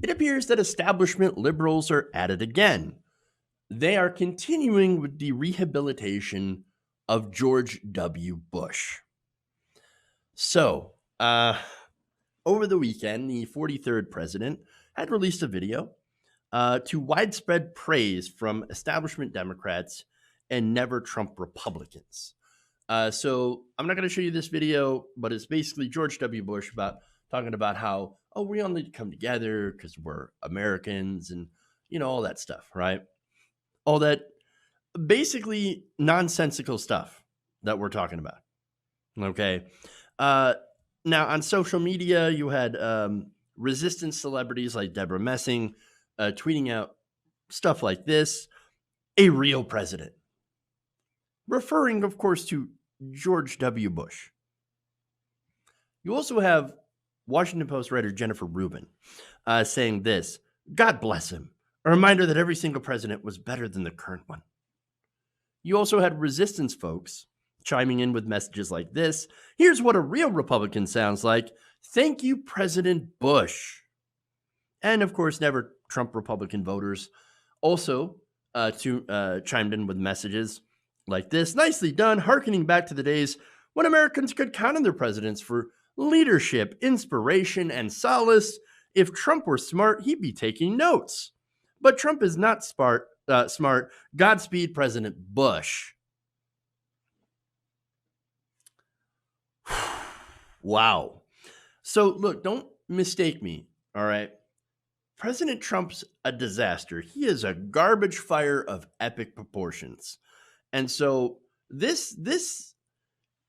it appears that establishment liberals are at it again. They are continuing with the rehabilitation of George W. Bush. So, over the weekend, the 43rd president had released a video to widespread praise from establishment Democrats and never Trump Republicans. So I'm not going to show you this video, but it's basically George W. Bush talking about how, oh, we all need to come together because we're Americans and, all that stuff, right? All that basically nonsensical stuff that we're talking about. Okay. Now, on social media, you had resistance celebrities like Deborah Messing tweeting out stuff like this: a real president, referring, of course, to George W. Bush. You also have Washington Post writer Jennifer Rubin saying this: God bless him, a reminder that every single president was better than the current one. You also had resistance folks chiming in with messages like this: here's what a real Republican sounds like. Thank you, President Bush. And of course, never Trump Republican voters also chimed in with messages like this: nicely done, hearkening back to the days when Americans could count on their presidents for leadership, inspiration, and solace. If Trump were smart, he'd be taking notes. But Trump is not smart. Godspeed, President Bush. Wow. So look, don't mistake me, all right? President Trump's a disaster. He is a garbage fire of epic proportions. And so this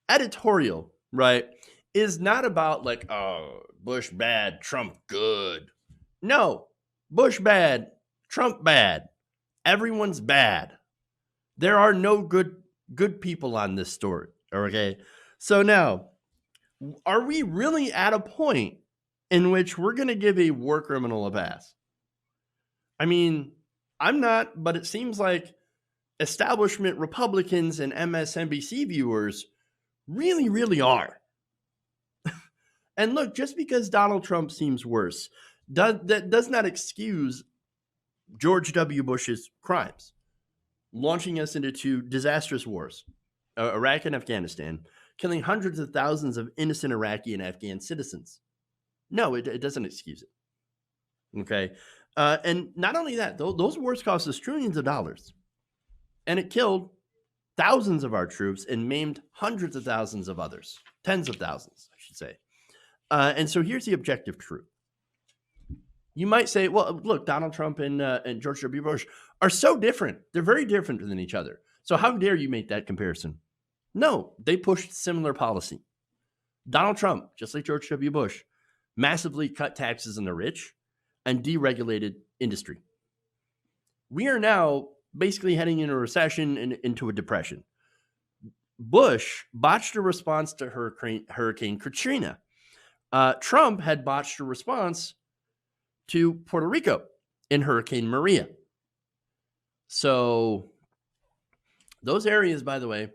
editorial, right, is not about like, oh, Bush bad, Trump good. No, Bush bad, Trump bad. Everyone's bad. There are no good people on this story, okay? So now, are we really at a point in which we're going to give a war criminal a pass? I mean, I'm not, but it seems like establishment Republicans and MSNBC viewers really, really are. And look, just because Donald Trump seems worse, that does not excuse George W. Bush's crimes, launching us into two disastrous wars, Iraq and Afghanistan, killing hundreds of thousands of innocent Iraqi and Afghan citizens. No, it doesn't excuse it. Okay. And not only that, those wars cost us trillions of dollars. And it killed thousands of our troops and maimed hundreds of thousands of others. Tens of thousands, I should say. And so here's the objective truth. You might say, well, look, Donald Trump and George W. Bush are so different. They're very different than each other. So how dare you make that comparison? No, they pushed similar policy. Donald Trump, just like George W. Bush, massively cut taxes on the rich and deregulated industry. We are now basically heading into a recession and into a depression. Bush botched a response to Hurricane Katrina. Trump had botched a response to Puerto Rico in Hurricane Maria. So those areas, by the way,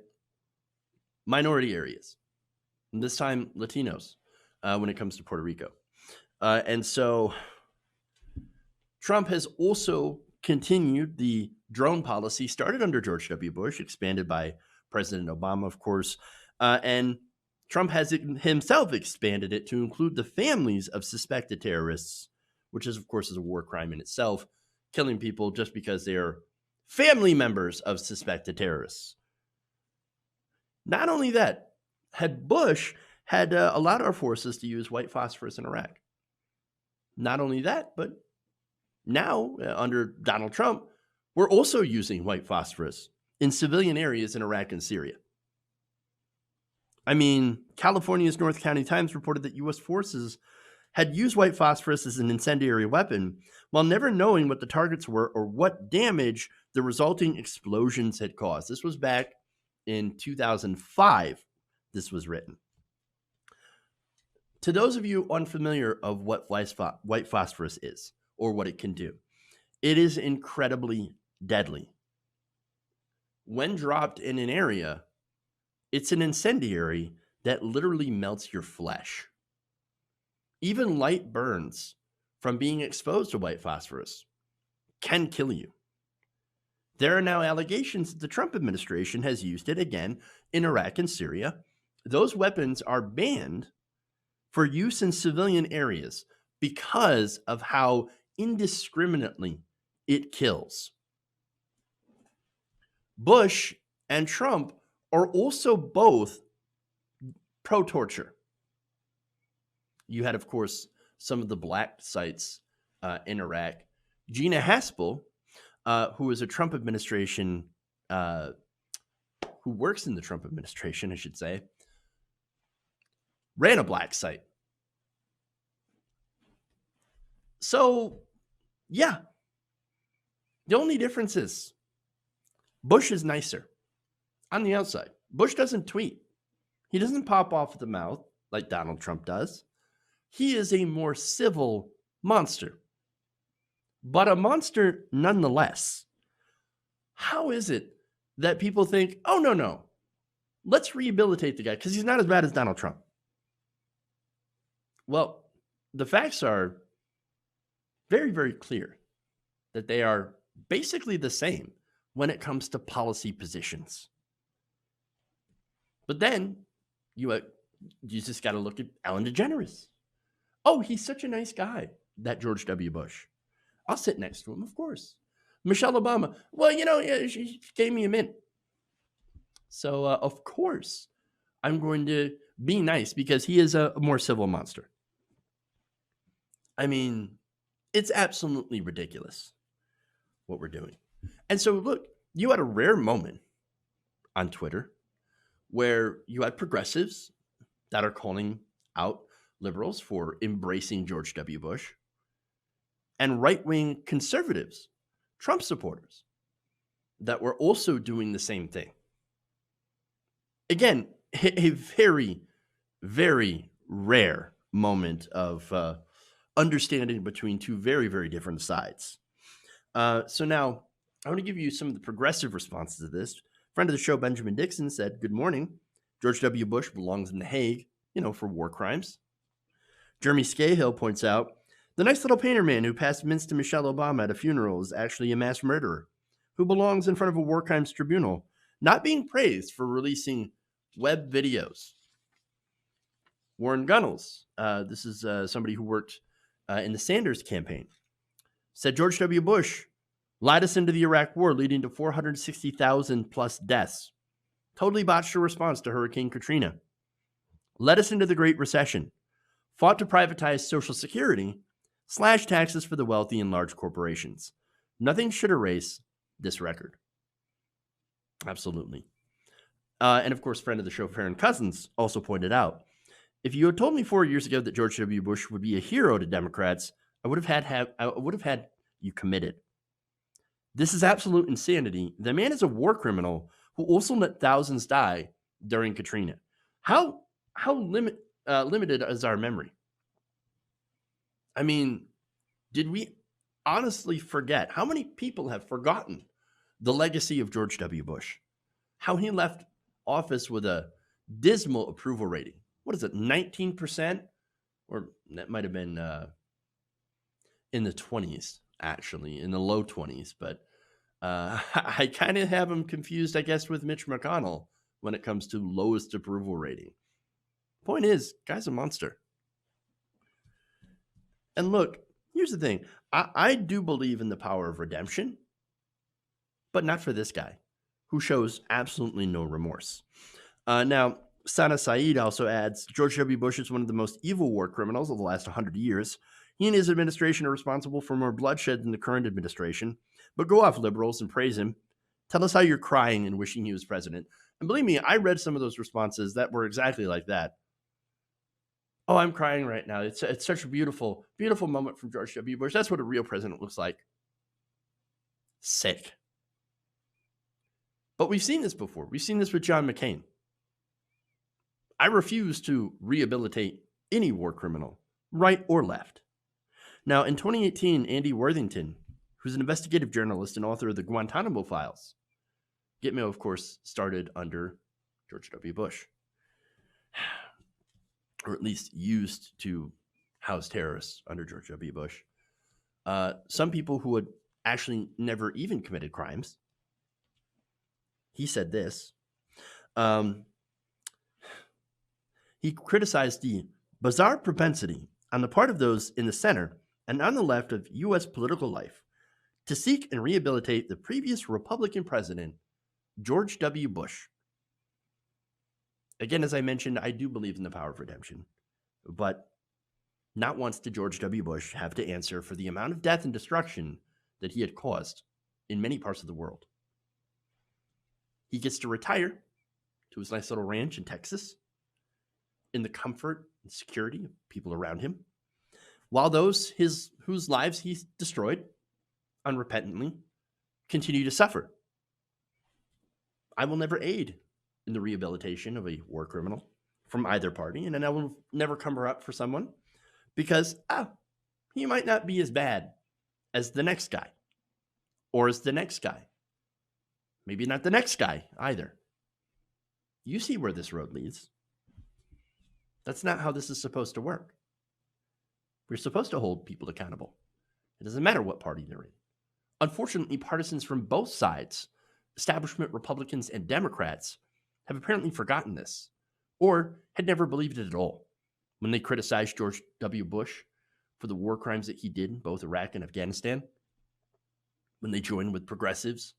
minority areas, and this time Latinos, when it comes to Puerto Rico. And so Trump has also continued the drone policy started under George W. Bush, expanded by President Obama, of course. And Trump has himself expanded it to include the families of suspected terrorists, which is, of course, is a war crime in itself, killing people just because they are family members of suspected terrorists. Not only that, Bush had allowed our forces to use white phosphorus in Iraq. Not only that, but now, under Donald Trump, we're also using white phosphorus in civilian areas in Iraq and Syria. I mean, California's North County Times reported that U.S. forces had used white phosphorus as an incendiary weapon while never knowing what the targets were or what damage the resulting explosions had caused. This was back in 2005. This was written. To those of you unfamiliar of what white phosphorus is or what it can do, it is incredibly deadly. When dropped in an area, it's an incendiary that literally melts your flesh. Even light burns from being exposed to white phosphorus can kill you. There are now allegations that the Trump administration has used it again in Iraq and Syria. Those weapons are banned for use in civilian areas because of how indiscriminately it kills. Bush and Trump are also both pro-torture. You had, of course, some of the black sites in Iraq. Gina Haspel, who is a Trump administration, who works in the Trump administration, I should say, ran a black site. So, yeah, the only difference is Bush is nicer on the outside. Bush doesn't tweet. He doesn't pop off at the mouth like Donald Trump does. He is a more civil monster, but a monster nonetheless. How is it that people think, oh, no, let's rehabilitate the guy because he's not as bad as Donald Trump? Well, the facts are very, very clear that they are basically the same when it comes to policy positions. But then you just got to look at Ellen DeGeneres. Oh, he's such a nice guy, that George W. Bush. I'll sit next to him, of course. Michelle Obama. Well, she gave me a mint. So, of course, I'm going to be nice because he is a more civil monster. I mean, it's absolutely ridiculous what we're doing. And so, look, you had a rare moment on Twitter where you had progressives that are calling out liberals for embracing George W. Bush and right-wing conservatives, Trump supporters, that were also doing the same thing. Again, a very, very rare moment of understanding between two very, very different sides. So now I want to give you some of the progressive responses to this. Friend of the show, Benjamin Dixon, said, "Good morning. George W. Bush belongs in The Hague, for war crimes." Jeremy Scahill points out, "The nice little painter man who passed mints to Michelle Obama at a funeral is actually a mass murderer who belongs in front of a war crimes tribunal, not being praised for releasing web videos." Warren Gunnels, this is somebody who worked in the Sanders campaign, said George W. Bush lied us into the Iraq war, leading to 460,000 plus deaths. Totally botched a response to Hurricane Katrina. Led us into the Great Recession. Fought to privatize Social Security, slash taxes for the wealthy and large corporations. Nothing should erase this record. Absolutely. And of course, friend of the show, Farron Cousins, also pointed out, if you had told me 4 years ago that George W. Bush would be a hero to Democrats, I would have had you committed. This is absolute insanity. The man is a war criminal who also let thousands die during Katrina. How limited is our memory? I mean, did we honestly forget? How many people have forgotten the legacy of George W. Bush? How he left office with a dismal approval rating. What is it, 19%? Or that might have been in the 20s, actually, in the low 20s. But I kind of have him confused, I guess, with Mitch McConnell when it comes to lowest approval rating. Point is, guy's a monster. And look, here's the thing. I do believe in the power of redemption, but not for this guy, who shows absolutely no remorse. Now, Sana Sayid also adds, George W. Bush is one of the most evil war criminals of the last 100 years. He and his administration are responsible for more bloodshed than the current administration. But go off, liberals, and praise him. Tell us how you're crying and wishing he was president. And believe me, I read some of those responses that were exactly like that. Oh, I'm crying right now. It's such a beautiful, beautiful moment from George W. Bush. That's what a real president looks like. Sick. But we've seen this before. We've seen this with John McCain. I refuse to rehabilitate any war criminal, right or left. Now, in 2018, Andy Worthington, who's an investigative journalist and author of the Guantanamo Files, Gitmo, of course, started under George W. Bush, or at least used to house terrorists under George W. Bush. some people who had actually never even committed crimes. He said this. He criticized the bizarre propensity on the part of those in the center and on the left of U.S. political life to seek and rehabilitate the previous Republican president, George W. Bush. Again, as I mentioned, I do believe in the power of redemption, but not once did George W. Bush have to answer for the amount of death and destruction that he had caused in many parts of the world. He gets to retire to his nice little ranch in Texas in the comfort and security of people around him, while those whose lives he destroyed unrepentantly continue to suffer. I will never aid in the rehabilitation of a war criminal from either party, and then I will never cover up for someone because he might not be as bad as the next guy or as the next guy. Maybe not the next guy either. You see where this road leads. That's not how this is supposed to work. We're supposed to hold people accountable. It doesn't matter what party they're in. Unfortunately, partisans from both sides, establishment Republicans and Democrats, have apparently forgotten this or had never believed it at all when they criticized George W. Bush for the war crimes that he did in both Iraq and Afghanistan, when they joined with progressives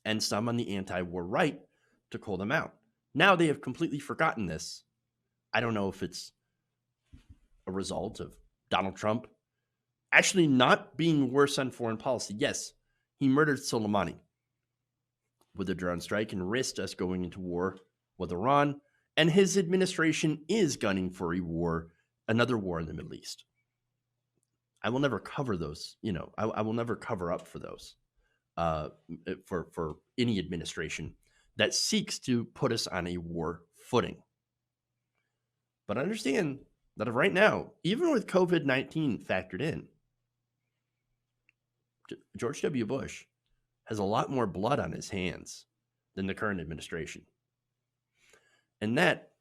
and some on the anti-war right to call them out. Now they have completely forgotten this. I don't know if it's a result of Donald Trump actually not being worse on foreign policy. Yes, he murdered Soleimani with a drone strike and risked us going into war with Iran, and his administration is gunning for a war, another war in the Middle East. I will never cover those, I will never cover up for those for any administration that seeks to put us on a war footing. But understand that right now, even with COVID-19 factored in, George W. Bush has a lot more blood on his hands than the current administration. And that,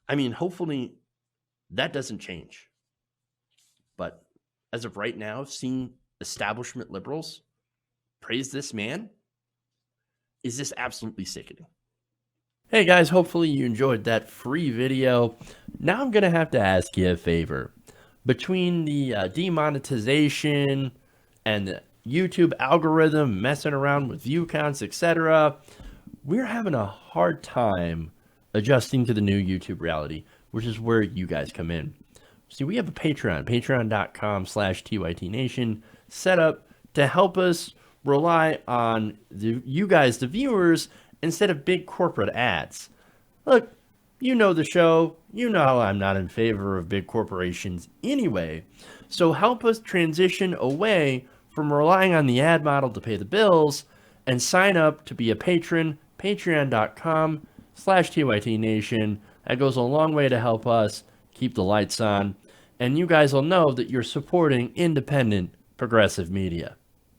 hopefully that doesn't change. But as of right now, seeing establishment liberals praise this man is just absolutely sickening. Hey guys, hopefully you enjoyed that free video. Now I'm going to have to ask you a favor. Between the demonetization and the YouTube algorithm messing around with view counts, etc., we're having a hard time adjusting to the new YouTube reality, which is where you guys come in. See, we have a Patreon, patreon.com/TYTNation, set up to help us rely on you guys, the viewers, instead of big corporate ads. Look, you know the show. You know how I'm not in favor of big corporations anyway. So help us transition away from relying on the ad model to pay the bills and sign up to be a patron, patreon.com/TYTNation. That goes a long way to help us keep the lights on. And you guys will know that you're supporting independent progressive media.